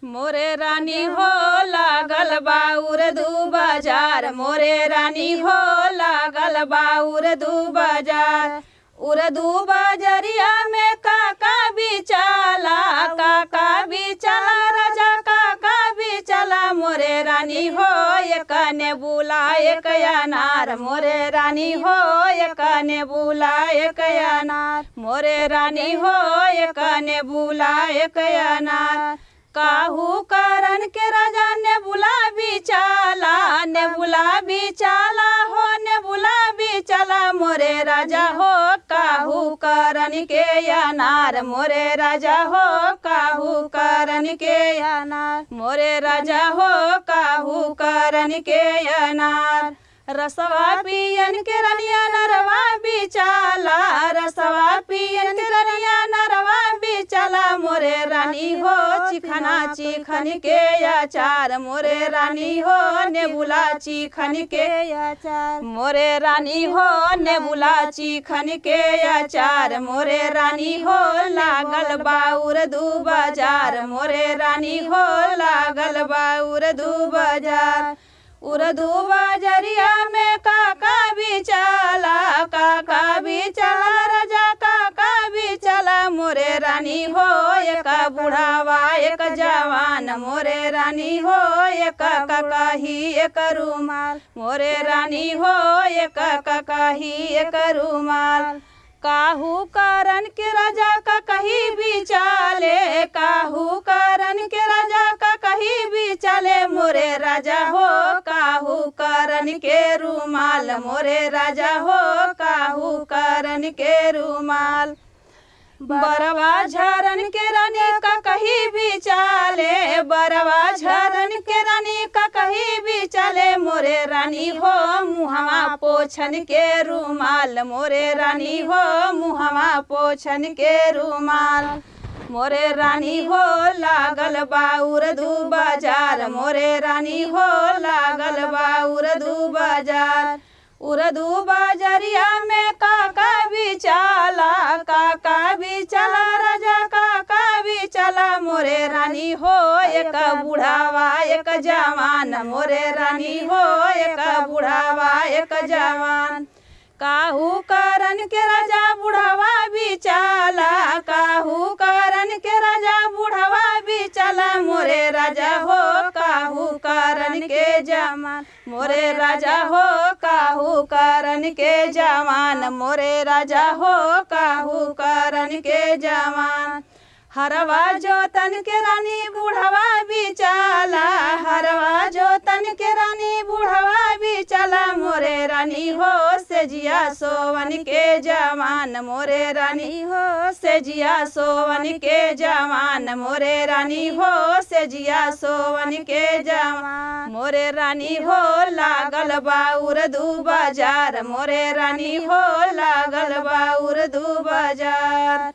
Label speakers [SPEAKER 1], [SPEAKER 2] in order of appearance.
[SPEAKER 1] मोरे रानी हो लागल बा उर्दू बाजार, मोरे रानी हो लागल बा उर्दू बाजार। उर्दू बाजरिया में काका बिचाला, काका बिचाला राजा काका बिचाला। मोरे रानी हो एक ने बुला एक अनार, मोरे रानी हो एक ने बुला एक अनार, मोरे रानी हो एक ने बुला एक अनार। काहू करन के राजा ने बुला बिचाला, ने बुला बिचाला हो ने बुला बिचाला। मोरे राजा हो काहू करन के अनार, मोरे राजा हो काहू करन के अनार, मोरे राजा हो काहू करन के अनार। रसवा पियन के रनिया नरवा बिचाला, रसवा पियन के रनिया नरवा बिचाला। मोरे रानी हो चिखना चिखन के अचार, मोरे रानी हो नेबुला चिखन के अचार, मोरे रानी हो नेबुला चिखन के अचार। मोरे रानी हो लागल बा उर्दू बाजार, मोरे रानी हो लागल बा उर्दू बाजार। उर्दू बाजरिया में काका बिचाला, काका बिचाला राजा काका बिचाला। मोरे रानी हो एक बुढ़ावा एक जवान, मोरे रानी हो एक ककाही एक रुमाल, मोरे रानी हो एक ककाही एक रुमाल। काहू करन के राजा का कहीं बिचाले, काहू करन के राजा का कहीं बिचाले। मोरे राजा हो काहू करन के रुमाल, मोरे राजा हो काहू करन के रुमाल। बरवा झरन के रानी का कहीं बिचाले, बरवा झरन के रानी का कहीं बिचाले। मोरे रानी हो मुहवा पोछन के रुमाल, मोरे रानी हो मुहवा पोछन के रुमाल। मोरे रानी हो लागल बा उर्दू बाजार, मोरे रानी हो लागल बा उर्दू बाजार। उर्दू बाजरिया में काका बिचाला, काका बिचाला राजा काका बिचाला। मोरे रानी हो एक बुढ़ावा एक जवान, मोरे रानी हो एक बुढ़ावा एक जवान। काहू करन के राजा बुढ़ावा बिचाला, काहू करन के राजा बुढ़ावा बिचाला। मोरे राजा हो काहू करन के जवान, मोरे राजा हो काहू करन के जवान, मोरे राजा हो काहू करन के जवान। हरवा जोतन के रानी बुढ़वा बिचाला, हरवा जोतन के रानी बुढ़वा बिचाला। मोरे रानी हो सेजिया सोवन के जवान, मोरे रानी हो सेजिया सोवन के जवान, मोरे रानी हो सेजिया सोवन के जवान। मोरे रानी हो लागल बा उर्दू बाजार, मोरे रानी हो लागल बा उर्दू बाजार।